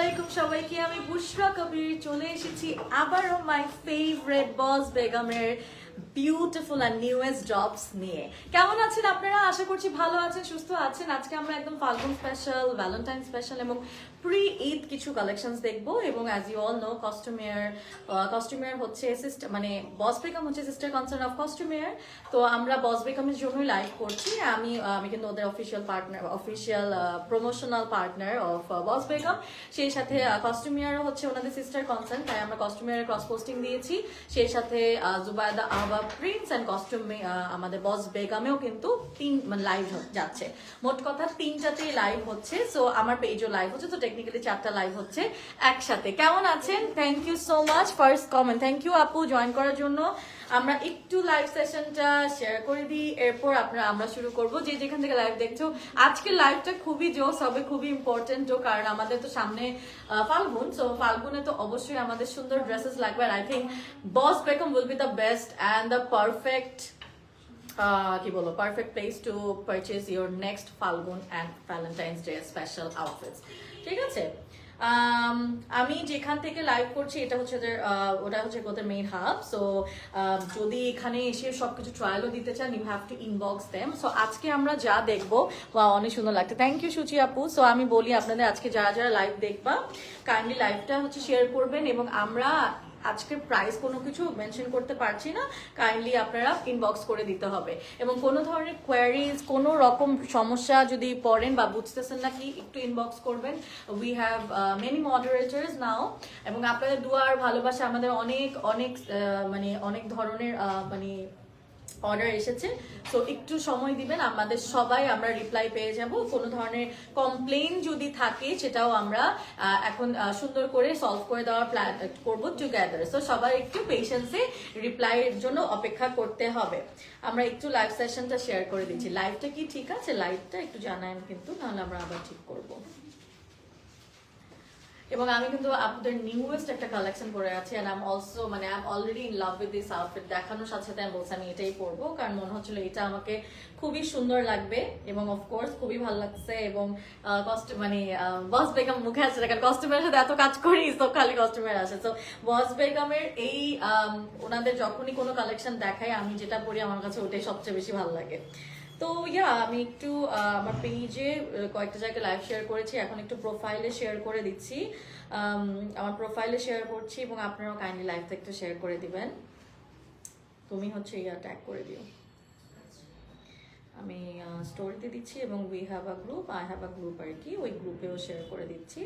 আলাইকুম সবাইকে, আমি বুশরা কবির চলে এসেছি আবারও মাই ফেভারিট বস বেগমের বিউটিফুল আর নিউয়েস্ট জবস নিয়ে। কেমন আছেন আপনারা? আশা করছি ভালো আছেন, সুস্থ আছেন। আজকে আমরা একদম ফাল্গুন স্পেশাল, ভ্যালেন্টাইন স্পেশাল এবং প্রি ঈদ কিছু কালেকশনস দেখবো। এবং অ্যাজ ইউ অল নো, কস্টিউমিয়ার হচ্ছে সিস্টার, মানে বস বেগম হচ্ছে সিস্টার কনসার্ন অফ কস্টিউমিয়ার। তো আমরা বস বেগমের জন্যই লাইভ করছি। আমি কিন্তু ওদের official promotional partner of Boss Begum. সেই সাথে কস্টিউমিয়ারও হচ্ছে ওনাদের সিস্টার কনসার্ন, তাই আমরা কস্টিউমিয়ারের ক্রস পোস্টিং দিয়েছি। সেই সাথে জুবায়দা আহবা প্রিন্স অ্যান্ড আমাদের বস বেগমেও কিন্তু লাইভ যাচ্ছে। মোট কথা 3টাতেই লাইভ হচ্ছে। সো আমার পেজও লাইভ হচ্ছে, তো টেকনিক্যালি 4টা লাইভ হচ্ছে একসাথে। কেমন আছেন? Thank you so much. First comment, thank you আপু জয়েন করার জন্য। আমরা একটু লাইভ সেশনটা শেয়ার করে দিই, এরপর আমরা শুরু করব। যে যেখান থেকে লাইভ দেখছো, আজকে লাইভটা খুবই জোস হবে, খুবই ইম্পর্টেন্ট, কারণ আমাদের তো সামনে ফাল্গুন। সো ফাল্গুনে তো অবশ্যই আমাদের সুন্দর ড্রেসেস লাগবে। আর I think Boss Begum will be the best and the perfect কি বলবো, perfect place to purchase your next Falgun and Valentine's day special outfits. ঠিক আছে, আমি যেখান থেকে লাইভ করছি এটা হচ্ছে ওটা হচ্ছে ওদের মেইন হাব। সো যদি এখানে এসে সবকিছু ট্রায়ালও দিতে চান, you have to inbox them. So আজকে আমরা যা দেখবো, অনেক সুন্দর লাগছে। থ্যাংক ইউ সুচি আপু। সো আমি বলি আপনাদের, আজকে যারা যারা লাইভ দেখবা, কাইন্ডলি লাইভটা হচ্ছে শেয়ার করবেন। এবং আমরা আজকের প্রাইস কোনো কিছু মেনশন করতে পারছি না, কাইন্ডলি আপনারা ইনবক্স করে দিতে হবে। এবং কোনো ধরনের কোয়ারিজ, কোনো রকম সমস্যা যদি পড়েন বা বুঝতেছেন না কি, একটু ইনবক্স করবেন। উই হ্যাভ মেনি মডারেটর্স নাও, এবং আপনাদের দুয়ার ভালোবাসা আমাদের অনেক অনেক মানে অনেক ধরনের মানে অর্ডার এসেছে। সো একটু সময় দিবেন, আমাদের সবাই আমরা রিপ্লাই পেয়ে যাব। কোনো ধরনের কমপ্লেইন যদি থাকে, সেটাও আমরা এখন সুন্দর করে সলভ করে দেওয়ার প্ল্যান করবো টুগেদার। সো সবাই একটু পেশেন্সে রিপ্লাইয়ের জন্য অপেক্ষা করতে হবে। আমরা একটু লাইভ সেশনটা শেয়ার করে দিচ্ছি। লাইভটা কি ঠিক আছে? লাইভটা একটু জানায়েন কিন্তু, নাহলে আমরা আবার ঠিক করবো। এবং আমি কিন্তু আপনাদের নিউয়েস্ট একটা কালেকশন পরে আছি, এন্ড আই এম অলসো, মানে I am already in love with this outfit. দেখানোর সাথে সাথে আমি বলছি আমি এটাই পরবো, কারণ মনে হচ্ছিল এটা আমাকে খুবই সুন্দর লাগবে এবং অফকোর্স খুবই ভালো লাগছে। এবং মানে বস বেগম মুখে আসছে, কারণ কস্টিউমের সাথে এত কাজ করি, তো খালি কস্টিউমের আসে। তো বস বেগমের এই ওনাদের যখনই কোনো কালেকশন দেখায়, আমি যেটা পরি আমার কাছে ওটাই সবচেয়ে বেশি ভালো লাগে। তো আমি একটু আমার পেজে কয়েকটা জায়গায় লাইভ শেয়ার করেছি, এখন একটু প্রোফাইলে শেয়ার করে দিচ্ছি। আমার প্রোফাইলে শেয়ার করছি, এবং আপনারাও কাইন্ডলি লাইভটা একটু শেয়ার করে দিবেন। তুমি হচ্ছে ট্যাগ করে দিও। আমি স্টোরিতে দিচ্ছি, এবং we have a group, I have a group আর কি, ওই গ্রুপেও শেয়ার করে দিচ্ছি।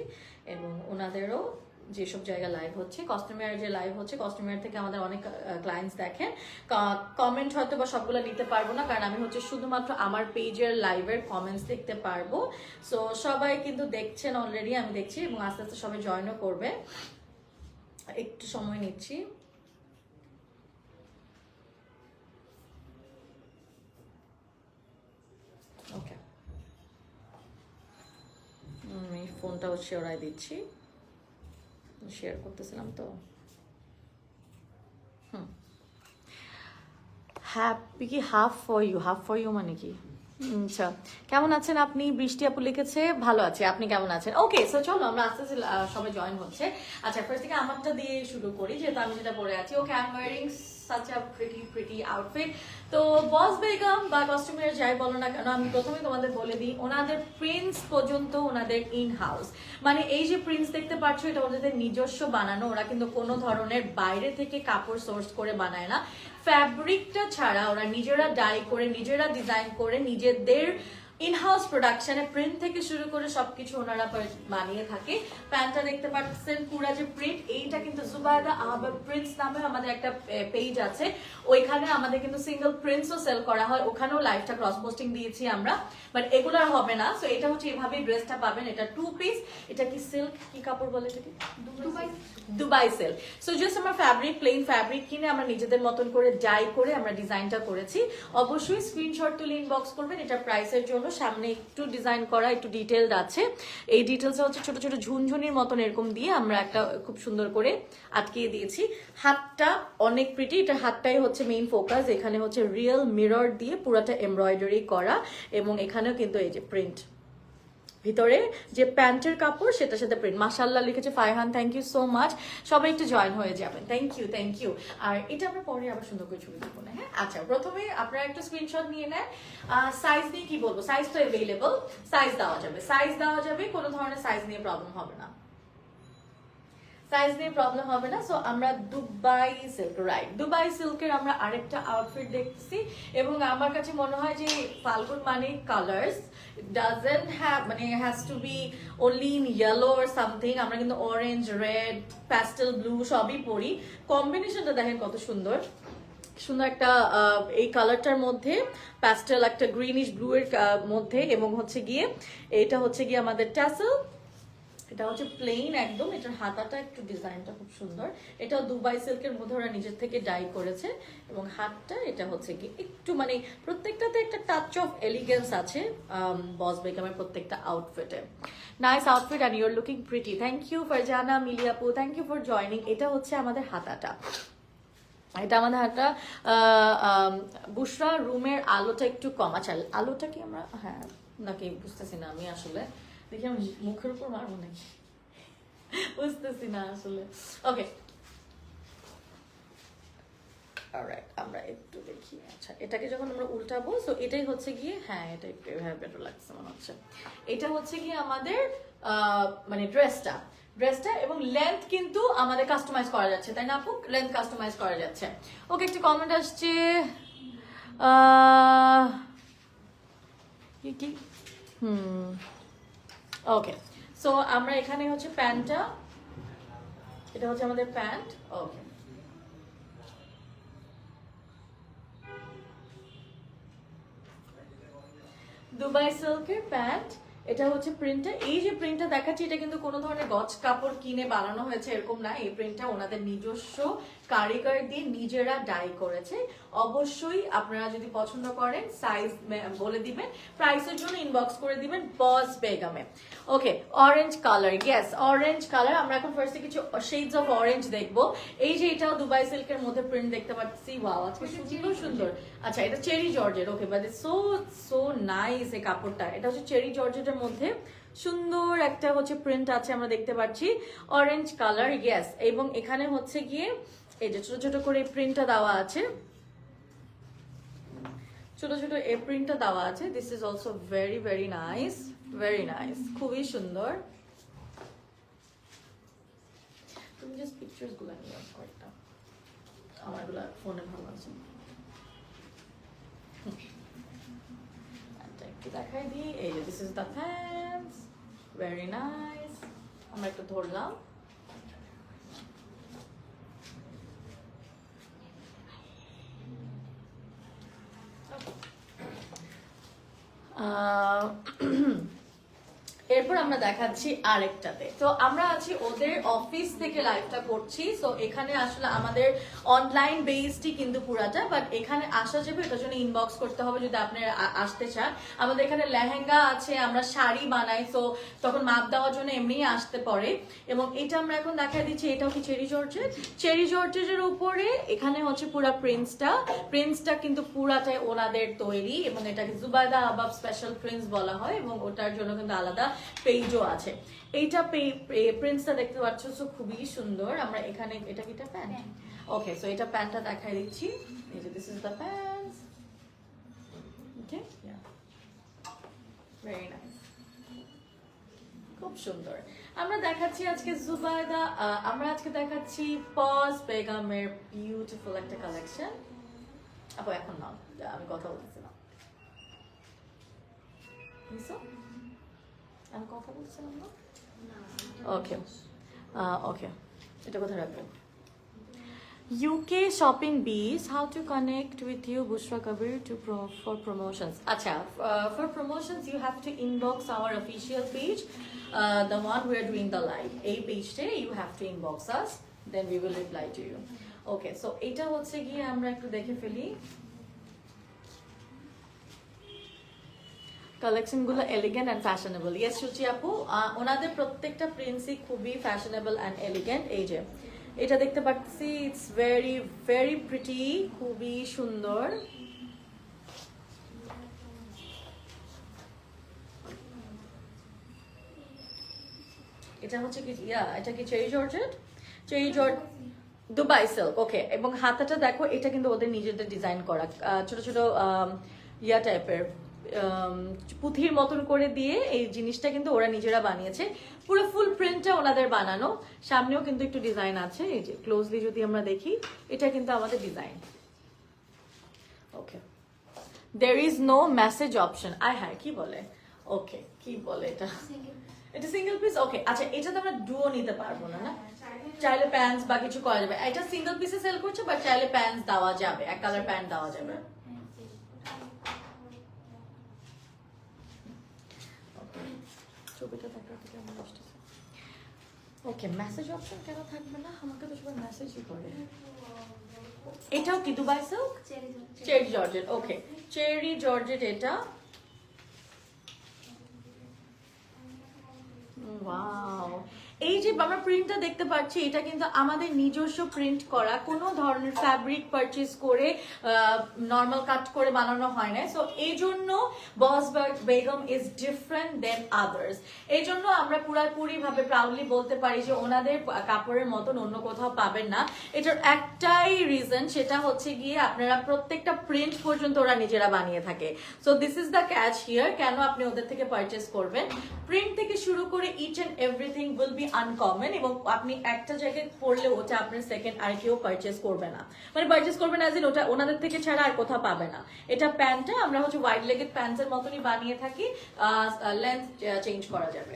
এবং ওনাদেরও যেসব জায়গায় লাইভ হচ্ছে, কস্টিউমিয়ার যে লাইভ হচ্ছে, কস্টিউমিয়ার থেকে আমাদের অনেক ক্লায়েন্টস দেখেন। কমেন্ট হয়তো বা সবগুলো নিতে পারবো না, কারণ আমি হচ্ছে শুধুমাত্র আমার পেজের লাইভের কমেন্টস দেখতে পারবো। সো সবাই কিন্তু দেখছেন অলরেডি, আমি দেখছি, এবং আস্তে আস্তে সবাই জয়েনও করবে। একটু সময় নিচ্ছি। ওকে, আমি ফোনটা হচ্ছে ওরাই দিচ্ছি, শেয়ার করতেছিলাম তো। হ্যাপি কি হাফ ফর ইউ মানে কি? আচ্ছা, কেমন আছেন আপনি? বৃষ্টি আপু লিখেছে ভালো আছে, আপনি কেমন আছেন? ওকে, সো চলো আমরা আস্তে আস্তে সবাই জয়েন হচ্ছে। আচ্ছা, ফার্স্ট থেকে আমারটা দিয়ে শুরু করি, যেহেতু আমি যেটা পরে আছি। Okay, I am wearing such a pretty outfit. তো বস বেগম বা কস্টিউমের যাই বলো না কেন, আমি প্রথমে তোমাদের বলে দিই, ওনাদের প্রিন্স পর্যন্ত ওনাদের ইন হাউস। মানে এই যে প্রিন্স দেখতে পাচ্ছ, এটা ওদের নিজস্ব বানানো। ওরা কিন্তু কোনো ধরনের বাইরে থেকে কাপড় সোর্স করে বানায় না। ফ্যাব্রিকটা ছাড়া ওরা নিজেরা ডাই করে, নিজেরা ডিজাইন করে, নিজেদের ইনহাউস প্রোডাকশনে প্রিন্ট থেকে শুরু করে সবকিছু ওনারা বানিয়ে থাকে। প্যান্টটা দেখতে পাচ্ছেন, পুরা যে প্রিন্ট, এইটা কিন্তু জুবায়দা আহবা প্রিন্টস নামে আমাদের একটা পেজ আছে, ওইখানে আমাদের কিন্তু সিঙ্গেল প্রিন্টসও সেল করা হয়, ওখানেও লাইভটা ক্রস পোস্টিং দিয়েছি আমরা। বাট এগুলো হবে না। সো এটা হচ্ছে এভাবেই ড্রেসটা পাবেন। এটা 2 পিস। এটা কি সিল্ক, কি কাপড় বলে এটাকে? Dubai silk. সো জাস্ট আমরা ফ্যাব্রিক, প্লেন ফ্যাব্রিক কিনে আমরা নিজেদের মতন করে ডাই করে আমরা ডিজাইনটা করেছি। অবশ্যই স্ক্রিনশট তুলে ইনবক্স করবেন। এটা প্রাইসের জন্য সামনে একটু ডিজাইন করা, একটু ডিটেলড আছে। এই ডিটেলসে হচ্ছে ছোট ছোট ঝুনঝুনির মতন এরকম দিয়ে আমরা একটা খুব সুন্দর করে আটকিয়ে দিয়েছি। হাতটা অনেক প্রিটি, এটা হাতটাই হচ্ছে মেইন ফোকাস। এখানে হচ্ছে রিয়েল মিরর দিয়ে পুরোটা এমব্রয়ডারি করা, এবং এখানেও কিন্তু এই যে প্রিন্ট ভিতরে যে প্যান্টের কাপড় সেটার সাথে প্রিন্ট। মাশাআল্লাহ লিখেছে Farhan, thank you so much. সবাই একটু জয়েন হয়ে যাবেন, থ্যাংক ইউ। আর এটা আমরা পরে আবার সুন্দর করে ছবি দেবো না, হ্যাঁ? আচ্ছা, প্রথমে আপনারা একটা স্ক্রিনশট নিয়ে নেন। সাইজ নিয়ে কি বলবো, সাইজ তো অ্যাভেলেবল, সাইজ দেওয়া যাবে, কোনো ধরনের সাইজ নিয়ে প্রবলেম হবে না, সাইজ নিয়ে প্রবলেম হবে না। সো আমরা দুবাই সিল্ক, রাইট, দুবাই সিল্কের আমরা আরেকটা আউটফিট দেখছি, এবং আমার কাছে মনে হয় যে ফাল্গুন মানে কালার্স ডাজন্ট হ্যাভ, মানে has to be only in yellow or something. আমরা কিন্তু অরেঞ্জ, রেড, প্যাস্টেল ব্লু সবই পরি। কম্বিনেশনটা দেখেন কত সুন্দর, সুন্দর একটা এই কালারটার মধ্যে প্যাস্টেল একটা গ্রিনিশ ব্লু এর মধ্যে, এবং হচ্ছে গিয়ে এটা হচ্ছে গিয়ে আমাদের ট্যাসেল। এটা হচ্ছে প্লেন একদম, এটার হাতাটা একটু ডিজাইনটা খুব সুন্দর। এটা দুবাই সিল্কের মধ্যে ওরা নিজের থেকে ডাই করেছে, এবং হাতটা এটা হচ্ছে কি একটু মানে প্রত্যেকটাতে একটা টাচ অফ এলিগেন্স আছে বস বেগমের প্রত্যেকটা আউটফিটে। Nice outfit and your looking pretty. Thank you Farzana, মিলিয়াপু, থ্যাংক ইউ ফর জয়নিং। এটা হচ্ছে আমাদের হাতাটা, এটা আমাদের হাতটা। বুশরা রুমের আলোটা একটু কম। আচ্ছা, আলোটা কি আমরা, হ্যাঁ নাকি বুঝতেছি না আমি আসলে, দেখি আমি মুখের উপর মারবো নাকি বুঝতেছি না আসলে। ওকে, অলরাইট, আমরা একটু দেখি। আচ্ছা, এটাকে যখন আমরা উল্টাবো, সো এটাই হচ্ছে গিয়ে, হ্যাঁ এটা একটু এভাবে বেটার লাগছে মনে হচ্ছে। এটা হচ্ছে গিয়ে আমাদের মানে ড্রেসটা, এবং লেন্থ কিন্তু আমাদের কাস্টমাইজ করা যাচ্ছে, তাই না আপু? লেন্থ কাস্টমাইজ করা যাচ্ছে। ওকে, একটা কমেন্ট আসছে কি ওকে, সো আমরা এখানে হচ্ছে প্যান্টটা, এটা হচ্ছে আমাদের প্যান্ট। ওকে, দুবাই সিল্কের প্যান্ট, এটা হচ্ছে প্রিন্টটা। এই যে প্রিন্টটা দেখাচ্ছি, এটা কিন্তু কোনো ধরনের গজ কাপড় কিনে বানানো হয়েছে এরকম না। এই প্রিন্টটা ওনাদের নিজস্ব কারিগর দিয়ে নিজেরা ডাই করেছে। অবশ্যই আপনারা যদি পছন্দ করেন সাইজ বলে দিবেন, প্রাইসের জন্য ইনবক্স করে দিবেন বস বেগমে। Okay, orange colour, yes orange colour. আমরা এখন ফার্স্টে কিছু শেডস অফ অরেঞ্জ দেখবো। এই যে এটাও দুবাই সিল্কের মধ্যে প্রিন্ট দেখতে পাচ্ছি, ওয়াও আজকে সুন্দর সুন্দর। আচ্ছা, এটা cherry georgette. Okay, but so nice এই কাপড়টা। এটা হচ্ছে চেরি জর্জেটের মধ্যে সুন্দর একটা হচ্ছে প্রিন্ট আছে, আমরা দেখতে পাচ্ছি অরেঞ্জ কালার, ইয়েস। এবং এখানে হচ্ছে গিয়ে এই যে ছোট ছোট করে প্রিন্টটা দেওয়া আছে, ছোট ছোট এই প্রিন্টটা দেওয়া আছে। This is also very nice, খুবই সুন্দর। তুমি জাস্ট পিকচার্স গুলো নিয়ে কয়েকটা, আমারগুলো ফোনে ভালো আছে। একটু দেখাই দিই, এই যে this is the pants, very nice. আমরা একটু ধরলাম, এরপর আমরা দেখাচ্ছি আরেকটাতে। তো আমরা আছি ওদের অফিস থেকে লাইভটা করছি, সো এখানে আসলে আমাদের অনলাইন বেসডই কিন্তু পুরাটা, বাট এখানে আসা যাবে, এটার জন্য ইনবক্স করতে হবে যদি আপনি আসতে চান। আমাদের এখানে লেহেঙ্গা আছে, আমরা শাড়ি বানাই, সো তখন মাপ দেওয়ার জন্য এমনিই আসতে পারে। এবং এটা আমরা এখন দেখা দিচ্ছি, এটাও কি চেরি জর্জেটের উপরে এখানে হচ্ছে পুরা প্রিন্সটা কিন্তু পুরাটাই ওনাদের তৈরি, এবং এটাকে জুবাইদা আবাব স্পেশাল প্রিন্স বলা হয়, এবং ওটার জন্য কিন্তু আলাদা পেজও আছে। এইটা প্রিন্টসটা দেখতে পাচ্ছ, সো খুবই সুন্দর। আমরা এখানে এটা কি প্যান্ট? ওকে, সো এটা প্যান্টটা দেখাই দিচ্ছি। এই যে this is the pants. Okay, very nice, খুব সুন্দর। আমরা দেখাচ্ছি আজকে জুবাইদা, আমরা আজকে দেখাচ্ছি বস বেগমের বিউটিফুল একটা কালেকশন। আপু এখন না, আমি কথা বলতেছিলাম, আমি কথা বলছিলাম না। ওকে, এটা কোথায় রাখবেন? UK shopping bees, how to connect with you Bushra Kabir for promotions. Acha, for promotions you have to inbox our official page, the one we are doing the live. A page day you have to inbox us, then we will reply to you. Okay, so এটা হচ্ছে গিয়ে আমরা একটু দেখে ফেলি collection গুলো, elegant and fashionable. Yes সুচি আপু, ওনাদের প্রত্যেকটা প্রিন্সই খুবই ফ্যাশনেবল অ্যান্ড এলিগেন্ট। এই যে এটা দেখতে পাচ্ছি, ইটস ভেরি প্রিটি, খুবই সুন্দর। এটা হচ্ছে কি এটা কি cherry georgette, cherry georgette Dubai silk. Okay, এবং হাতাটা দেখো, এটা কিন্তু ওদের নিজেদের ডিজাইন করা, ছোট ছোট টাইপের পুঁথির মতন করে দিয়ে এই জিনিসটা কিন্তু ওরা নিজেরা বানিয়েছে। পুরো ফুল প্রিন্টটা ওনাদের বানানো, সামনেও কিন্তু একটু ডিজাইন আছে। এই যে ক্লোজলি যদি আমরা দেখি, এটা কিন্তু আমাদের design. Okay, there is no message option. হ্যাঁ, কি বলে? ওকে, কি বলে এটা? এটা সিঙ্গেল পিস। ওকে, আচ্ছা, এটা তো আমরা ডুও নিতে পারবো না, না? চাইলে প্যান্টস বা কিছু করা যাবে। এটা সিঙ্গেল পিসে সেল করছে, বাট চাইলে প্যান্টস দেওয়া যাবে, এক কালার প্যান্ট দেওয়া যাবে। ছবিটা দেখার থেকে আমার আসতেছে। ওকে, মেসেজ অপশন কেন থাকবে না? আমাকে তো সবাই মেসেজই করে। এটাও কি Dubai silk? Cherry georgette. Okay, cherry georgette. এটা ওয়াও, এই যে আমরা প্রিন্টটা দেখতে পাচ্ছি, এটা কিন্তু আমাদের নিজস্ব প্রিন্ট করা, কোনো ধরনের ফ্যাব্রিক পারচেজ করে নর্মাল কাট করে বানানো হয় না। সো এই জন্য Boss Begum is different then others. এই জন্য আমরা পুরোপুরি ভাবে প্রাউডলি বলতে পারি যে ওনাদের কাপড়ের মতন অন্য কোথাও পাবেন না। এটার একটাই রিজন, সেটা হচ্ছে গিয়ে আপনারা প্রত্যেকটা প্রিন্ট পর্যন্ত ওরা নিজেরা বানিয়ে থাকে। So this is the catch here, কেন আপনি ওদের থেকে পারচেজ করবেন। প্রিন্ট থেকে শুরু করে each and everything will be uncommon, এবং আপনি একটা জায়গায় পড়লে ওটা আপনার সেকেন্ড আর কেউ পারচেজ করবে না, মানে পারচেজ করবে না যে ওটা ওনাদের থেকে ছাড়া আর কোথাও পাবে না। এটা প্যান্টটা আমরা হচ্ছে ওয়াইড লেগেড প্যান্টসের মতনই বানিয়ে থাকি, লেন্থ চেঞ্জ করা যাবে,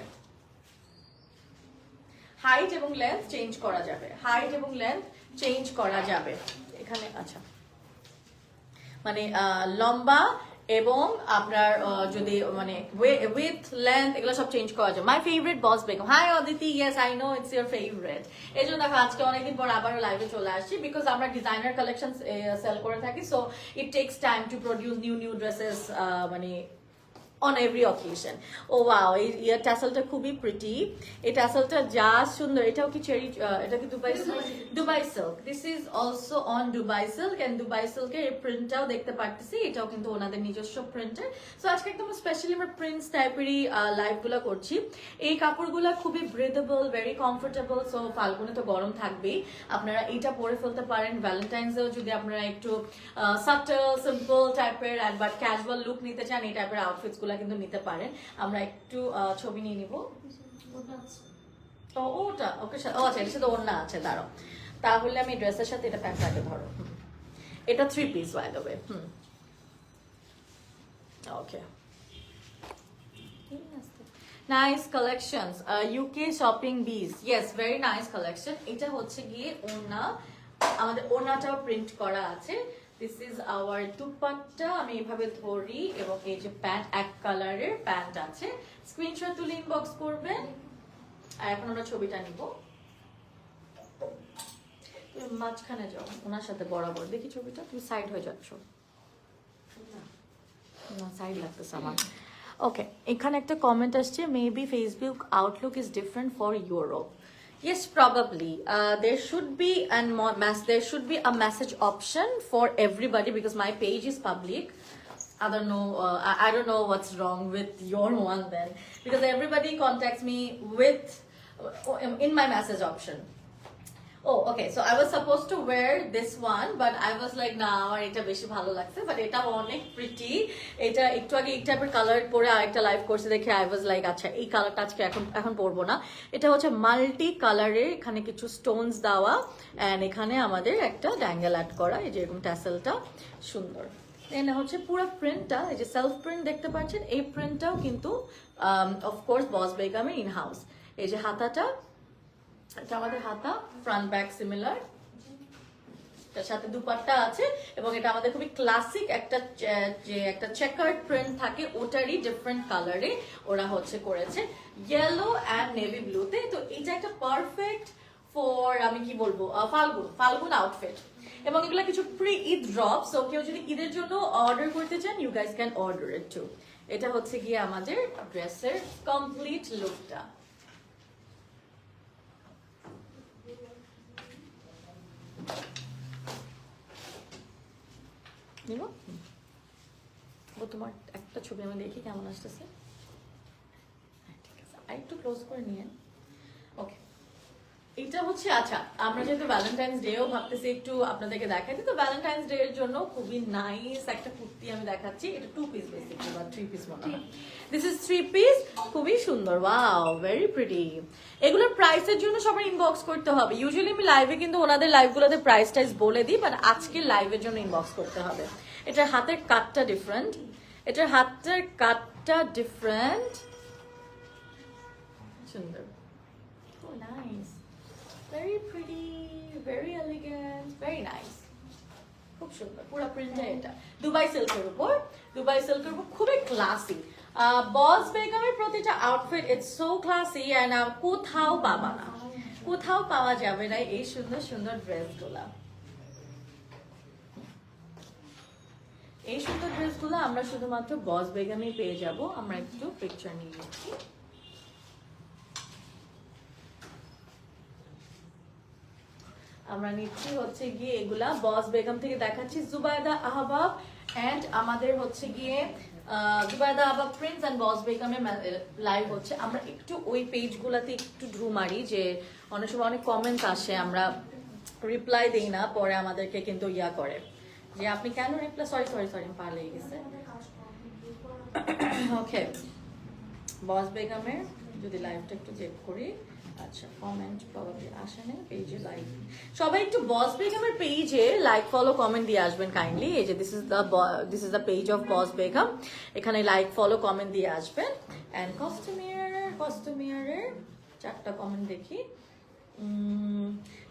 হাইট এবং লেন্থ চেঞ্জ করা যাবে, হাইট এবং লেন্থ চেঞ্জ করা যাবে। এখানে আচ্ছা, মানে লম্বা এবং আপনার যদি মানে উইথ লেন্থ এগুলো সব চেঞ্জ করা যায়। My favourite boss Begum. Hi Aditi, yes I know it's your favourite. এই জন্য দেখো আজকে অনেকদিন পর আবারও লাইভে চলে আসছি, বিকজ আমরা ডিজাইনার কালেকশন সেল করে থাকি। So it takes time to produce new dresses, মানে on every occasion. Oh wow, এই টাসেলটা খুবই প্রিটি। এই টাসেলটা যা সুন্দর। এটাও কি চেরি, এটা কি Dubai silk? Dubai silk. This is also on Dubai silk, and Dubai সিল্কের এই প্রিন্টটাও দেখতে পারতেছি, এটাও কিন্তু ওনাদের নিজস্ব প্রিন্টের। সো আজকে একদম স্পেশালি আমরা প্রিন্টস টাইপেরই লাইভগুলো করছি। এই কাপড়গুলো খুবই ব্রিদেবল, ভেরি কমফোর্টেবল। সো ফাল্গুনে তো গরম থাকবেই, আপনারা এইটা পরে ফেলতে পারেন। ভ্যালেন্টাইন্সেও যদি আপনারা একটু সাটল সিম্পল টাইপের বাট ক্যাজুয়াল লুক নিতে চান, এই টাইপের আউটফিটস গুলা কিন্তু নিতে পারেন। আমরা একটু ছবি নিয়ে নিব। ওটা ওকে, ও আচ্ছা, এটার সাথে ওড়না আছে, দাঁড়াও তাহলে আমি ড্রেসের সাথে এটা প্যান্ট আগে ধরো। এটা 3 piece by the way. Okay, nice collections, UK shopping biz. Yes, very nice collection. এটা হচ্ছে গিয়ে ওড়না, আমাদের ওড়নাটাও প্রিন্ট করা আছে। This is our dupatta. আমি এভাবে ধরি, এবং এই যে প্যান্ট, এক কালারের প্যান্ট আছে। স্ক্রিনশট তুলে ইনবক্স করবেন। আর এখন আমরা ছবিটা নিব। মাঝখানে যাও ওনার সাথে বরাবর, দেখি ছবিটা। তুমি সাইড হয়ে যাচ্ছ না, সাইড লাগতেছে আমার। ওকে, এখানে একটা কমেন্ট আসছে, maybe Facebook Outlook is different for Europe. Yes, probably. There should be a message option for everybody, because my page is public. I don't know. I don't know what's wrong with your one then, because everybody contacts me with in my message option. Oh, okay. So I was supposed to wear this one, but I was like, nah, আমার এটা বেশি ভালো লাগছে, but এটা অনেক pretty. এটা একটু আগে এই টাইপের কালার পরে আরেকটা লাইভ করছে দেখে I was like, আচ্ছা এই কালারটা আজকে এখন পরবো না। এটা হচ্ছে মাল্টি কালারের, এখানে কিছু স্টোনস দেওয়া, এন্ড এখানে আমাদের একটা ড্যাঙ্গেল অ্যাড করা, এই যে এরকম ট্যাসেলটা সুন্দর। দেন হচ্ছে পুরো প্রিন্টটা, এই যে সেলফ প্রিন্ট দেখতে পাচ্ছেন, এই প্রিন্টটাও কিন্তু অফকোর্স বস বেগমের ইন হাউস। এই যে হাতাটা, এটা আমাদের হাতা, ফ্রন্ট ব্যাক সিমিলার, তার সাথে দুপাট্টা আছে, এবং এটা আমাদের খুবই ক্লাসিক একটা যে একটা চেকার্ড প্রিন্ট থাকে, ওটারই ডিফারেন্ট কালারে ওরা হচ্ছে করেছে, ইয়েলো অ্যান্ড নেভি ব্লুতে। তো এটা একটা পারফেক্ট ফর, আমি কি বলবো, ফাল্গুন আউটফিট। এবং এগুলো কিছু প্রি ঈদ ড্রপ, সো কেউ যদি ঈদের জন্য অর্ডার করতে চান, you guys can order it too. এটা হচ্ছে গিয়ে আমাদের ড্রেসের কমপ্লিট লুকটা। তোমার একটা ছবি আমি দেখি কেমন আসতেছে। ঠিক আছে, আর একটু ক্লোজ করে নিয়ে। ওকে, এটা হচ্ছে আচ্ছা আমরা যেহেতু ভ্যালেন্টাইন্স ডেও ভাবতেছি একটু আপনাদেরকে দেখাই তো ভ্যালেন্টাইন্স ডে এর জন্য খুবই নাইস একটা কুর্তি আমি দেখাচ্ছি। এটা 2 পিস বেসিক্যালি বা 3 পিস মনে হয়। দিস ইজ 3 পিস, খুবই সুন্দর, ওয়াও ভেরি প্রিটি। এগুলোর প্রাইসের জন্য সবার ইনবক্স করতে হবে। ইউজুয়ালি আমি লাইভে কিন্তু ওনাদের লাইভগুলোতে প্রাইস টাইস বলে দিই, বাট আজকে লাইভের জন্য ইনবক্স করতে হবে। এটার হাতের কাটটা ডিফারেন্ট, এটার হাতের কাটটা ডিফারেন্ট, সুন্দর, ও nice, very pretty, very elegant, very nice, খুব সুন্দর পুরো প্রিন্টটা। এটা দুবাই সিল্কের উপর, দুবাই সিল্কের উপর খুবই ক্লাসি। বস বেগমের প্রতিটা outfit it's so classy and কোথাও পাবা না, কোথাও পাওয়া যাবে না এই সুন্দর সুন্দর ড্রেসগুলা। এই সুন্দর ড্রেসগুলো আমরা শুধুমাত্র বস বেগমেই পেয়ে যাব। আমরা একটু পিকচার নিয়ে নিচ্ছি। আমরা নিচ্ছি হচ্ছে গিয়ে এগুলা বস বেগম থেকে দেখাচ্ছি, জুবাইদা আহবাব এন্ড আমাদের হচ্ছে গিয়ে জুবাইদা আহবাব প্রিন্স এন্ড বস বেগমের লাইভ হচ্ছে। আমরা একটু ওই পেজগুলাতে একটু ঢু মারি, যে অনেক সময় অনেক কমেন্টস আসে, আমরা রিপ্লাই দিই না, পরে আমাদেরকে কিন্তু ইয়া করে যে আপনি কেন রিপ্লাই, সরি সরি সরি পা লেগে গেছে। ওকে, বস বেগমের যদি লাইভটা একটু চেক করি, আচ্ছা কমেন্ট প্রবাবলি আসে না পেজে লাইক, সবাই একটু বস বেগমের পেজে লাইক ফলো কমেন্ট দিয়ে আসবেন কাইন্ডলি। এই যে this is the page of Boss Begum, এখানে লাইক ফলো কমেন্ট দিয়ে আসবেন। এন্ড কস্টিউমিয়ারের 4টা কমেন্ট দেখি।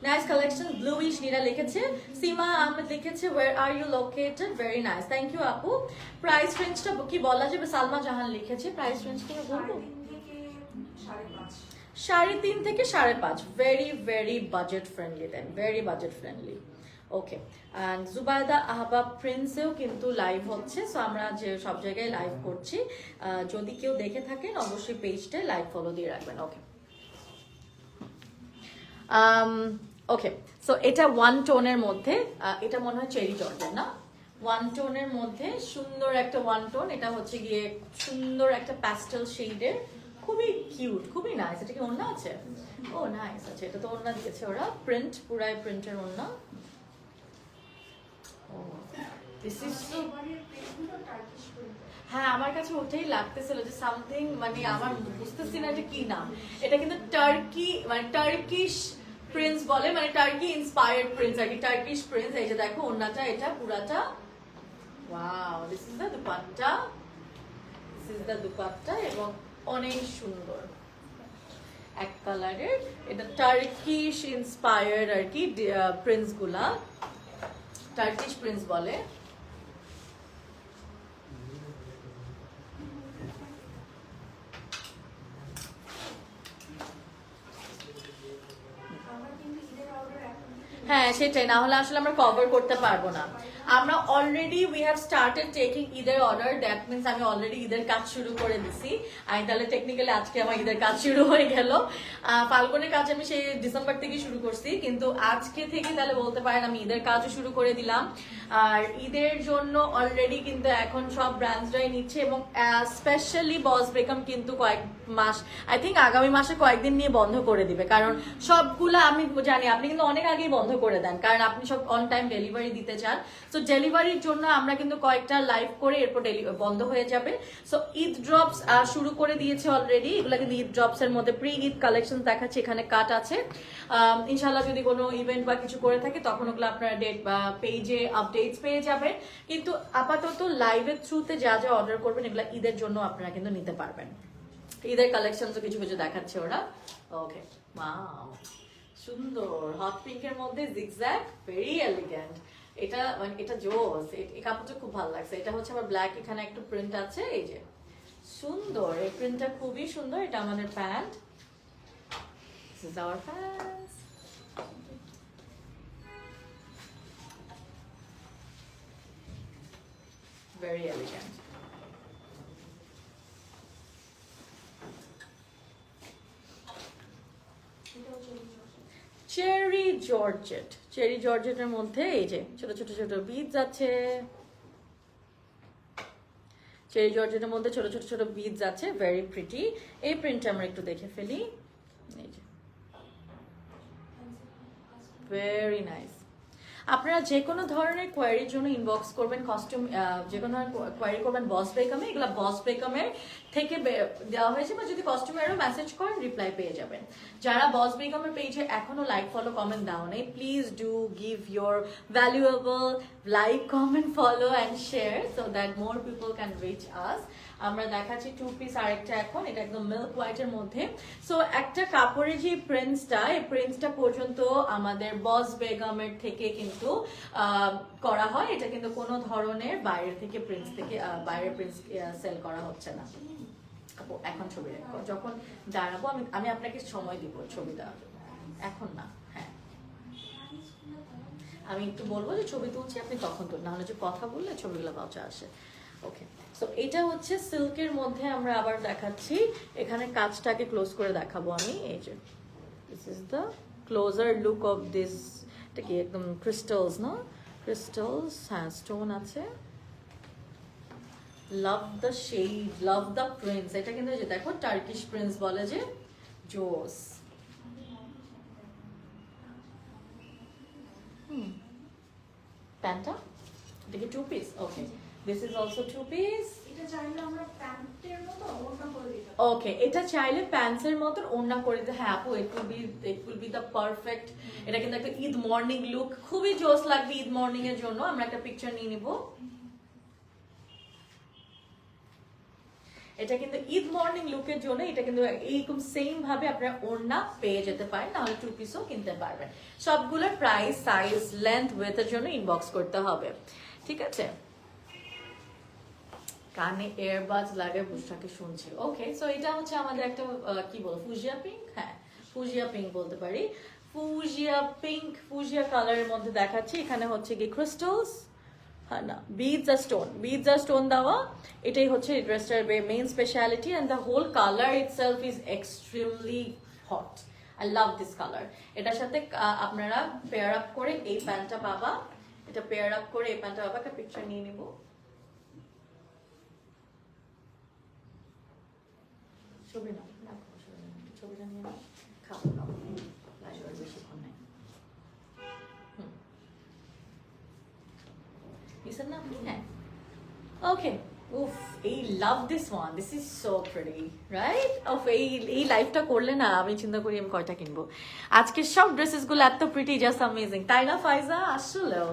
নাইস কালেকশন, ব্লুইশ নীরা লিখেছে, সীমা আহমেদ লিখেছে where are you located, very nice, thank you আপু। প্রাইস রেঞ্জটা কি বলা যাবে? সালমা জাহান লিখেছে, প্রাইস রেঞ্জ কি বলবো? 3.5 থেকে 5.5, very very budget friendly then, very budget friendly. Okay, and Zubaida Ahbab প্রিন্সেও কিন্তু লাইভ হচ্ছে, সো আমরা যে সব জায়গায় লাইভ করছি, যদি কেউ দেখে থাকেন অবশ্যই পেজটা লাইভ ফলো দিয়ে রাখবেন। ওকে ওকে, সো এটা 1 টোনের মধ্যে, এটা মনে হয় চেরি জর্জেট না, 1 টোনের মধ্যে সুন্দর একটা 1 টোন। এটা হচ্ছে গিয়ে সুন্দর একটা প্যাস্টেল শেডের, খুবই কিউট, খুবই নাইস। এটা কি ওড়না আছে? ও নাইস, আচ্ছা এটা তো ওড়না দিয়েছে ওরা, প্রিন্ট পুরাই প্রিন্টের ওড়না। ও দিস ইজ সো, হ্যাঁ আমার কাছে ওটাই লাগতেছিল যে সামথিং, মানে আমার বুঝতেছি না এটা কি নাম। এটা কিন্তু টার্কি, মানে টার্কিশ প্রিন্স বলে, মানে টার্কি ইন্সপায়ার্ড প্রিন্স আর কি, টার্কিশ প্রিন্স। এই যে দেখো ওড়নাটা, এটা পুরাটা, wow, this is the dupatta, this is the dupatta, এবং অনেক সুন্দর এক কালারের। এটা টার্কিশ ইন্সপায়ার্ড আর কি প্রিন্স গুলা, টার্কিশ প্রিন্স বলে। হ্যাঁ সেটাই, না হলে আসলে আমরা কভার করতে পারবো না। আমরা already we have started taking ঈদের অর্ডার, দ্যাট মিনস আমি অলরেডি ঈদের কাজ শুরু করে দিছি। আমি তাহলে টেকনিক্যালি আজকে আমার ঈদের কাজ শুরু হয়ে গেল। ফাল্গুনের কাজ আমি সেই ডিসেম্বর থেকে শুরু করছি, কিন্তু আজকে থেকে তাহলে বলতে পারেন আমি ঈদের কাজও শুরু করে দিলাম। আর ঈদের জন্য অলরেডি কিন্তু এখন সব ব্র্যান্ডসরাই নিচ্ছে, এবং স্পেশালি বস বেগম কিন্তু কয়েক মাস, আই থিঙ্ক আগামী মাসে কয়েকদিন নিয়ে বন্ধ করে দিবে, কারণ সবগুলা আমি জানি আপনি কিন্তু অনেক আগেই বন্ধ করে দেন, কারণ আপনি সব অন টাইম ডেলিভারি দিতে চান। সো ডেলিভারির জন্য আমরা কিন্তু কয়েকটা লাইভ করে এরপর বন্ধ হয়ে যাবে। সো ঈদ ড্রপস শুরু করে দিয়েছে অলরেডি, এগুলা কিন্তু ঈদ ড্রপস এর মধ্যে প্রি ঈদ কালেকশন দেখাচ্ছে, এখানে কাট আছে। ইনশাল্লাহ যদি কোনো ইভেন্ট বা কিছু করে থাকে তখন ওগুলো আপনারা ডেট বা পেজে আপডেটস পেয়ে যাবেন। কিন্তু আপাতত লাইভের থ্রুতে যা যা অর্ডার করবেন এগুলা ঈদের জন্য আপনারা কিন্তু নিতে পারবেন। ঈদের কালেকশনস কিছু কিছু দেখাচ্ছে ওরা। ওকে, ওয়াও সুন্দর, হট পিঙ্কের মধ্যে জিগজ্যাগ, ভেরি এলিগেন্ট। এটা মানে এটা জোস, এই কাপড়টা খুব ভালো লাগছে। এটা হচ্ছে আবার ব্ল্যাক, এখানে একটু প্রিন্ট আছে, এই যে সুন্দর, এই প্রিন্টটা খুবই সুন্দর। এটা আমাদের pant, this is hour pants. Very elegant. Cherry georgette, cherry জর্জেটের মধ্যে এই যে ছোট ছোট ছোট বিডস আছে, চেরি জর্জেটের মধ্যে ছোট ছোট ছোট বিডস আছে, ভেরি প্রিটি। এই প্রিন্টটা আমরা একটু দেখে ফেলি, এই যে ভেরি নাইস। আপনারা যে কোনো ধরনের কোয়ারির জন্য ইনবক্স করবেন, কস্টিউম যে কোনো ধরনের কোয়ারি করবেন বস বেগমে, এগুলো বস বেগমের থেকে দেওয়া হয়েছে, বা যদি কস্টিউমেরও মেসেজ করেন রিপ্লাই পেয়ে যাবেন। যারা বস বেগমের পেজে এখনো লাইক ফলো কমেন্ট দাও নেই, please do give your valuable like comment follow and share so that more people can reach us. আমরা দেখাচ্ছি 2 পিস আরেকটা এখন, এটা একদম মিল্ক হোয়াইটের মধ্যে। সো একটা কাপড়ের যে প্রিন্টসটা, এই প্রিন্টসটা পর্যন্ত আমাদের বস বেগমের থেকে কিন্তু করা হয়। এটা কিন্তু কোনো ধরনের বাইরে থেকে প্রিন্টস থেকে বাইরের প্রিন্টস সেল করা হচ্ছে না। এখন ছবি যখন দাঁড়াবো আমি আপনাকে সময় দিব ছবি দেওয়ার জন্য, এখন না। হ্যাঁ, আমি একটু বলবো যে ছবি তুলছি, আপনি তখন তুল, নাহলে যে কথা বললে ছবিগুলো বাঁচা আসে। ওকে, সো এটা হচ্ছে সিল্কের মধ্যে। আমরা আবার দেখাচ্ছি, এখানে কাজটাকে ক্লোজ করে দেখাবো আমি। এই যে this is the closer look of this. এটা কি একদম ক্রিস্টালস না? ক্রিস্টালস, হ্যাঁ, স্টোন আছে। Love the shade, love the prince. এটা কিন্তু যে দেখো টার্কিশ প্রিন্স বলে যে, জোস। প্যান্টটা এটা কি 2 piece? Okay, this is also 2 piece. এটা চাইলে আমরা প্যান্টের মতো ওড়না করে দিতে পারি। ওকে, এটা চাইলে প্যান্টসের মতন ওড়না করে দিতে। হ্যাঁ আপু, it will be the perfect. এটা কিন্তু একটা ঈদ মর্নিং লুক, খুবই জোস লাগবে ঈদ মর্নিং এর জন্য। আমরা একটা পিকচার নিয়ে নিব। এটা কিন্তু ঈদ মর্নিং লুকের জন্য, এটা কিন্তু এইরকম সেম ভাবে আপনারা ওড়না পেয়ে যেতে পারেন, নাহলে 2 পিসও কিনতে পারবেন। সবগুলোর প্রাইস, সাইজ, লেন্থ, ওয়েথের জন্য ইনবক্স করতে হবে, ঠিক আছে? কানে এয়ারবাজ লাগে, বুঝটাকে শুনছি। ওকে, সো এটা হচ্ছে আমাদের একটা কি বল, ফুজিয়া পিঙ্ক। হ্যাঁ, ফুজিয়া পিঙ্ক বলতে পারি। ফুজিয়া পিঙ্ক, ফুজিয়া কালারের মধ্যে দেখাচ্ছি। এখানে হচ্ছে কি ক্রিস্টালস, হ্যাঁ না, বিডস আর স্টোন দেওয়া। এটাই হচ্ছে এই ড্রেসটার main speciality, and the whole colour itself is extremely hot. I love this colour. এটার সাথে আপনারা পেয়ার আপ করে এই প্যান্টটা পাবা। এটা পেয়ার আপ করে এই প্যান্টটা পাবা। একটা পিকচার নিয়ে নিব। ছবি নাও, ছবিটা নিয়ে নাও, খাবো নাও, বেশিক্ষণ নেই। Listen না আপনি? হ্যাঁ, ওকে। উফ, এই love this one, this is so pretty, right? Of এই লাইফটা করলে না আমি চিন্তা করি আমি কয়টা কিনবো। আজকে সব ড্রেসেস গুলো এত প্রিটি, জাস্ট অ্যামেজিং, তাই না ফাইজা? আসলেও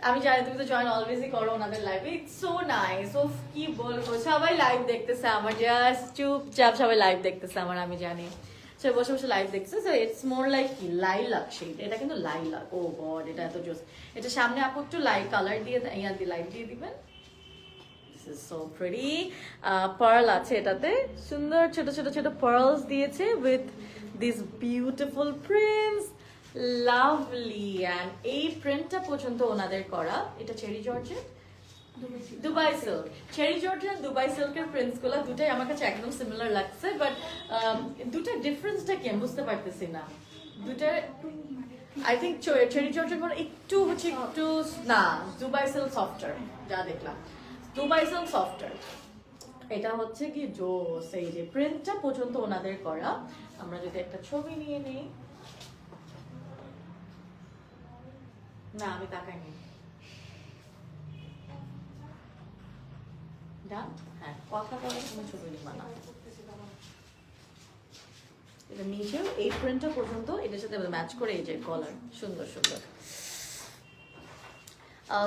আমি জানি তুমি তো জয়েন অলওয়েজই করো ওনাদের লাইভে। It's so nice. ও কি বলবো, সবাই লাইভ দেখতেছে আমার, জাস্ট চুপচাপ সবাই লাইভ দেখতেছে আমার, আমি জানি সে বসে বসে লাইভ দেখছে। সো ইটস মোর লাইক কি লাইলাক শেড। এটা কিন্তু লাইলাক। ও গড, এটা এত জোস। এটা সামনে আপু একটু লাইট কালার দিয়ে লাইট দিয়ে দিবেন। This is so pretty. Pearl আছে এটাতে, সুন্দর ছোট ছোট ছোট পার্লস দিয়েছে with this beautiful prints. Lovely. And এই প্রিন্টটা পর্যন্ত ওনাদের করা। এটা cherry georgette, Dubai silk. Cherry georgette, Dubai সিল্কের প্রিন্টস গুলো দুটাই আমার কাছে একদম সিমিলার লাগছে, বাট দুটার ডিফারেন্সটা কি আমি বুঝতে পারতেছি না। দুটার আই থিঙ্ক চেরি জর্জেট একটু হচ্ছে একটু না, দুবাই সিল্ক সফটার, যা দেখলাম দুবাই সিল্ক সফটার। এটা হচ্ছে কি জোস। এই যে প্রিন্টটা পর্যন্ত ওনাদের করা। আমরা যদি একটা ছবি নিয়ে নিই, না আমি তাকাইনি, হ্যাঁ কথা বলে তুমি ছবি নিবা না। এটা নিচেও এই প্রিন্টটা পর্যন্ত এটার সাথে ম্যাচ করে, এই যে কলার সুন্দর সুন্দর।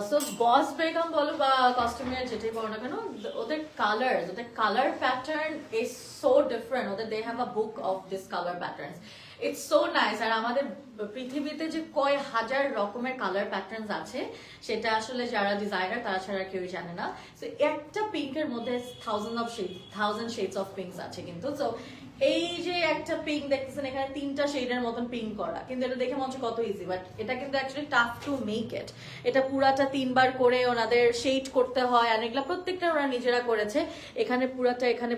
সো বস বেগম বলো বা কস্টিউমের যেটাই বলো না কেন, ওদের colour pattern is so different. ওদের they have a book of this colour patterns. It's so nice. আর আমাদের পৃথিবীতে যে কয় হাজার রকমের কালার প্যাটার্নস আছে, সেটা আসলে যারা ডিজাইনার তারা ছাড়া কেউই জানে না। সো একটা পিঙ্কের মধ্যে থাউজেন্ড শেডস অফ পিঙ্কস আছে কিন্তু। সো এই যে একটা পিঙ্ক দেখতেছেন, এখানে 3টা শেডের মতন পিঙ্ক করা, কিন্তু এটা দেখে মনে হচ্ছে কত ইজি, বাট এটা কিন্তু actually tough to make it. এটা পুরাটা 3বার করে ওনাদের শেড করতে হয়, আর এগুলা প্রত্যেকটা ওরা নিজেরা করেছে। এখানে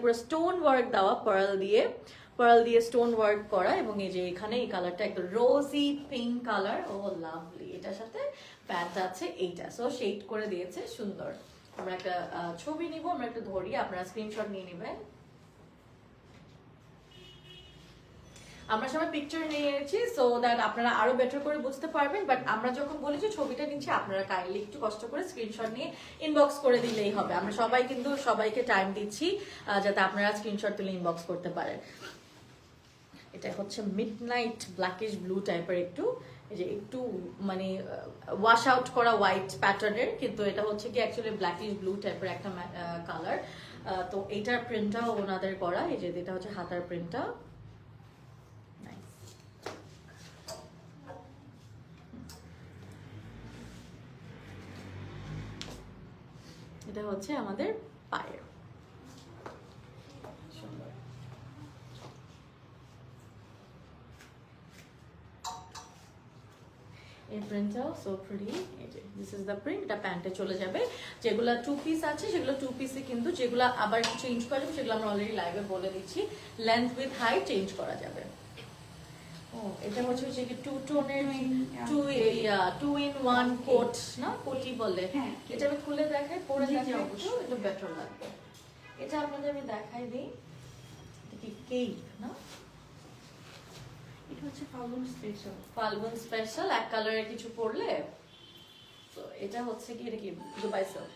পুরো স্টোন ওয়ার্ক দেওয়া, পার্ল দিয়ে স্টোন ওয়ার্ক করা, এবং এই যে এখানে এই কালারটা একদম রোজি পিঙ্ক কালার। ও লাভলি। এটার সাথে প্যান্ট আছে এইটা, সো শেড করে দিয়েছে, সুন্দর। আমরা একটা ছবি নিব, আমরা একটু ধরি, আপনারা স্ক্রিনশট নিয়ে নেবেন। আমরা সবাই পিকচার নিয়েছি সো দ্যাট আপনারা আরো বেটার করে বুঝতে পারবেন, বাট আমরা যখন বলি যে ছবিটা নিচ্ছি আপনারা কাইন্ডলি একটু কষ্ট করে স্ক্রিনশট নিয়ে ইনবক্স করে দিলেই হবে। আমরা সবাই কিন্তু সবাইকে টাইম দিচ্ছি যাতে আপনারা স্ক্রিনশট তুলে ইনবক্স করতে পারেন। এটা হচ্ছে মিডনাইট ব্ল্যাকিশ ব্লু টাইপের একটু, এই যে একটু মানে ওয়াশ আউট করা হোয়াইট প্যাটার্নের, কিন্তু এটা হচ্ছে কি অ্যাকচুয়ালি ব্ল্যাকিশ ব্লু টাইপের একটা কালার। তো এইটার প্রিন্টটাও ওনাদের করা, এই যে এটা হচ্ছে হাতার প্রিন্টটা। এটা হচ্ছে আমাদের পায়ের। সুন্দর। এই প্রিন্টটাও সো প্রিটি, এই যে দিস ইজ দ্য প্রিন্ট, এটা প্যান্টে চলে যাবে। যেগুলো 2 পিস আছে সেগুলো 2 পিসে, কিন্তু যেগুলো আবার চেঞ্জ করা যাবে সেগুলো আমরা অলরেডি লাইভে বলে দিচ্ছি। লেন্থ উইথ হাইট চেঞ্জ করা যাবে। ও এটা হচ্ছে যে 2 টোনের 2 in 1 কোট না, কোটি বলে। এটা আমি খুলে দেখাই, পরে দেখাই অবশ্য, এটা বেটার লাগবে। এটা আপনাদের আমি দেখাই দিই, এটা কি কেপ না, এটা হচ্ছে ফাল্গুন স্পেশাল এক কালারের কিছু পরলে। তো এটা হচ্ছে কি, এটা কি দুবাই সিল্ক।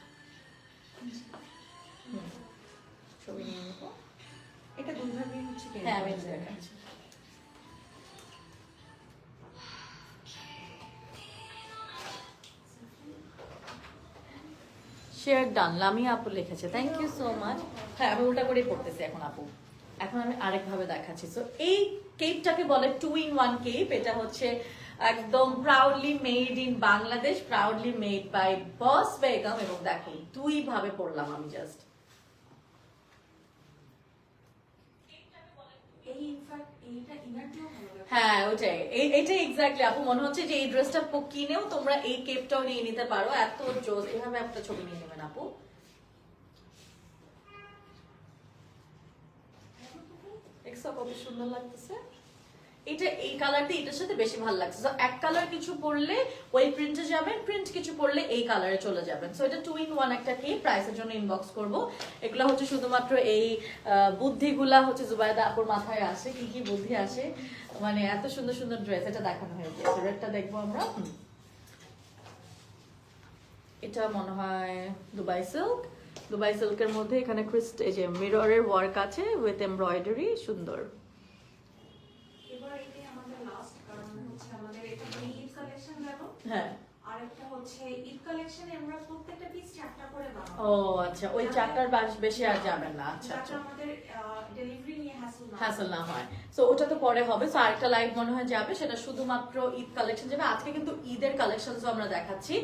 ছবি নিয়ে নেবো। এটা দুইভাবে হচ্ছে কি? হ্যাঁ আমি দেখাচ্ছি। শেয়ার ডান, লামিয়া আপু লিখেছে, থ্যাংক ইউ সো মাচ। হ্যাঁ আমি উল্টা করেই পড়তেছি এখন আপু। এখন আমি আরেকভাবে দেখাচ্ছি। সো এই কেপটাকে বলে 2 in 1 কেপ। এটা হচ্ছে একদম proudly made in Bangladesh, proudly made by Boss Begum. এবং দেখো 2 ভাবে পড়লাম আমি জাস্ট। এই ইনফ্যাক্ট এইটা ইনারটিও ভালো লাগে। হ্যাঁ ওটাই, এইটাই এক্স্যাক্টলি আপু। মনে হচ্ছে যে এই ড্রেসটা কিনেও তোমরা এই কেপটাও নিয়ে নিতে পারো, এত জোস। এভাবে একটা ছবি নিয়ে নেবেন আপু। দেখছো কত সুন্দর লাগতেছে। এটা এই কালারটা এটার সাথে বেশি ভালো লাগছে। সো এক কালার কিছু পরলে ওই প্রিন্টে যাবেন, প্রিন্ট কিছু পরলে এই কালারে চলে যাবেন। সো এটা 2 in 1 একটা কি, প্রাইসের জন্য ইনবক্স করব। এগুলো হচ্ছে শুধুমাত্র এই বুদ্ধিগুলা হচ্ছে জুবাইদা আপুর মাথায় আসে, কি কি বুদ্ধি আসে, মানে এত সুন্দর সুন্দর ড্রেস। এটা দেখানো হয়ে গেছে, রেডটা দেখবো আমরা। এটা মনে হয় দুবাই সিল্ক। দুবাই সিল্কের মধ্যে এখানে এই যে মিররের ওয়ার্ক আছে উইথ এমব্রয়ডারি, সুন্দর। এবার এটাই আমাদের লাস্ট, কারণ হচ্ছে আমাদের এটা ঈদ কালেকশন যাব। হ্যাঁ আরেকটা হচ্ছে ঈদ কালেকশনে আমরা প্রত্যেকটা পিস 4টা করে বানাবো। ও আচ্ছা, ওই 4টার বেশি আর যাবেন না। আচ্ছা যাতে আচ্ছা, আমাদের ডেলিভারি নিয়ে হ্যাসেল না হয়। সো ওটা তো পরে হবে। সো আরেকটা লাইভ মনে হয় যাবে, সেটা শুধুমাত্র ঈদ কালেকশন যাবে। আজকে কিন্তু ঈদের কালেকশনস আমরা দেখাচ্ছি।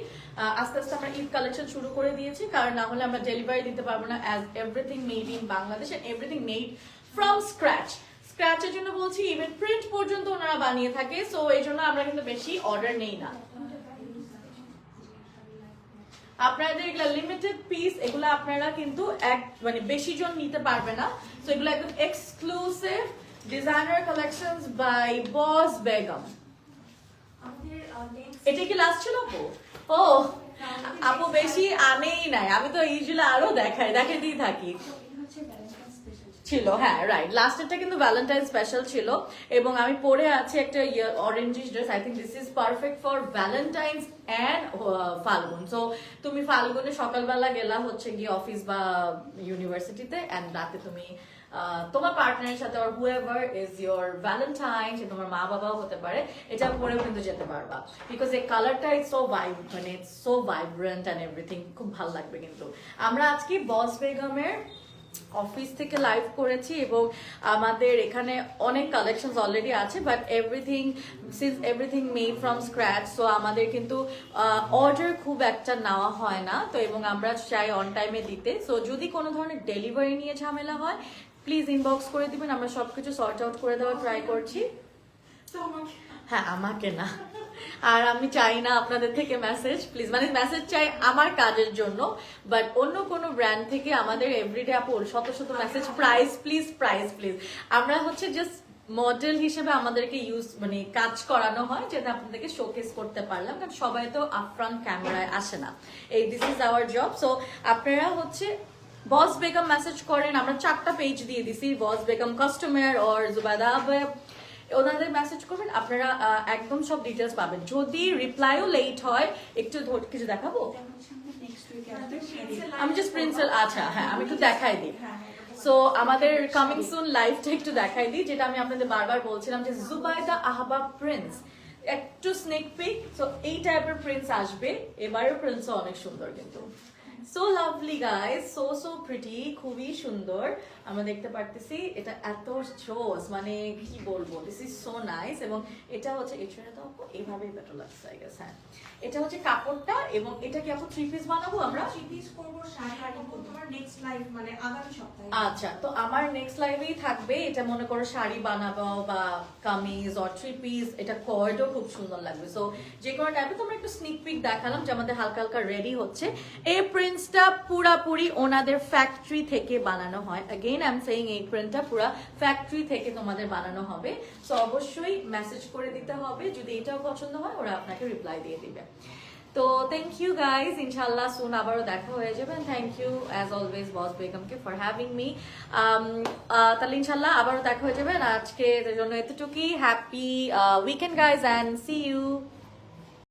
আস্তে আস্তে আমরা ঈদ কালেকশন শুরু করে দিয়েছি, কারণ না হলে আমরা ডেলিভারি দিতে পারবো না। As everything made in Bangladesh and everything made from scratch. স্ক্র্যাচের জন্য বলছি, ইভেন প্রিন্ট পর্যন্ত ওনারা বানিয়ে থাকে। সো এই জন্য আমরা কিন্তু বেশি অর্ডার নেই না। আপনাদের এগুলা লিমিটেড পিস, এগুলো আপনারা কিন্তু মানে বেশি জন নিতে পারবে না। সো এগুলো একদম exclusive designer collections by Boss Begum. আমাদের নেক্সট এটা কি লাস্ট ছিল আপু? ও আপু বেশি আনেই নাই, আমি তো ইউজুয়ালি আরো দেখাতেই থাকি। এটা হচ্ছে ভ্যালেন্টাইন স্পেশাল ছিল, হ্যাঁ রাইট, লাস্টেরটা কিন্তু ভ্যালেন্টাইন স্পেশাল ছিল। এবং আমি পরে আছি একটা orangish dress. I think this is perfect for Valentine's and Falgun. So তুমি ফাল্গুনে সকালবেলা গেলা হচ্ছে গিয়ে অফিস বা ইউনিভার্সিটিতে, এন্ড রাতে তুমি তোমার পার্টনারের সাথে or whoever is your Valentine, সে তোমার মা বাবাও হতে পারে, এটা পরেও কিন্তু যেতে পারবা। বিকজ এই কালারটা ইজ সো মানে সো ভাইব্রেন্ট এন্ড এভরিথিং, খুব ভালো লাগবে। কিন্তু আমরা আজকে বস বেগমের অফিস থেকে লাইভ করেছি এবং আমাদের এখানে অনেক কালেকশনস অলরেডি আছে, but everything made from scratch. So আমাদের কিন্তু অর্ডার খুব একটা নেওয়া হয় না তো, এবং আমরা চাই অন টাইমে দিতে। সো যদি কোনো ধরনের ডেলিভারি নিয়ে ঝামেলা হয় প্লিজ ইনবক্স করে দিবেন, আমরা সবকিছু সর্ট আউট করে দেওয়ার ট্রাই করছি। তো আমাকে হ্যাঁ আমাকে না, আর আমি চাই না আপনাদের থেকে মেসেজ, প্লিজ। মানে মেসেজ চাই আমার কাজের জন্য, বাট অন্য কোনো ব্র্যান্ড থেকে আমাদের এভরিডে আপু শত শত message, price please, price please. আমরা হচ্ছে জাস্ট মডেল হিসেবে আমাদেরকে মানে কাজ করানো হয়, যেটা আপনাদেরকে শোকেস করতে পারলাম, কারণ সবাই তো আপফ্রন্ট ক্যামেরায় আসে না। This is hour job. So আপনারা হচ্ছে বস বেগম মেসেজ করেন, আমরা 4টা পেজ দিয়ে দিছি, বস বেগম কাস্টমার অর জুবাইদা ওনাদের মেসেজ করবেন, আপনারা একদম সব ডিটেলস পাবেন। যদি রিপ্লাইও লেট হয়, একটু কিছু দেখাবো, আমি জাস্ট প্রিন্সেল, আচ্ছা হ্যাঁ আমি একটু দেখাই দিই। সো আমাদের কামিং সুন লাইভটা একটু দেখাই দিই, যেটা আমি আপনাদের বারবার বলছিলাম যে জুবাইদা আহবাব প্রিন্স, একটু স্নেক পিক। সো এই টাইপের প্রিন্স আসবে, এবারের প্রিন্সও অনেক সুন্দর কিন্তু, so lovely guys, so pretty, খুবই সুন্দর। আমরা দেখতে পারতেছি এটা এত জোস, মানে কি বলবো, দিস ইজ সো নাইস। এবং এটা হচ্ছে এটা তো এইভাবেই বেটার লাগছে আই গেস। হ্যাঁ এটা হচ্ছে কাপড়টা, এবং এটা কি আপু 3 পিস বানাবো আমরা? 3 পিস করব, শাড়ি করব তোমার নেক্সট লাইভ মানে আগামী সপ্তাহে। আচ্ছা, তো আমার নেক্সট লাইভেই থাকবে এটা, মনে করো শাড়ি বানাবো বা কামিজ অর 3 পিস, এটা কর্ডও খুব সুন্দর লাগবে। সো যে কোনো টাইপে তোমরা একটু স্নিক পিক দেখালাম যে আমাদের হালকা হালকা রেডি হচ্ছে। এই প্রিন্টসটা পুরাপুরি ওনাদের ফ্যাক্টরি থেকে বানানো হয়। অ্যাগেইন আই এম সেইং এই প্রিন্টটা পুরা ফ্যাক্টরি থেকে তোমাদের বানানো হবে। সো অবশ্যই মেসেজ করে দিতে হবে, যদি এটাও পছন্দ হয় ওরা আপনাকে রিপ্লাই দিয়ে দিবে। তো থ্যাংক ইউ গাইজ, ইনশাল্লাহ সুন আবারও দেখা হয়ে যাবে। থ্যাংক ইউ অ্যাজ অলওয়েজ বস বেগমকে ফর হ্যাভিং মি। তাহলে ইনশাল্লাহ আবারও দেখা হয়ে যাবে। আজকে জন্য এতটুকুই। Happy weekend guys, and see you.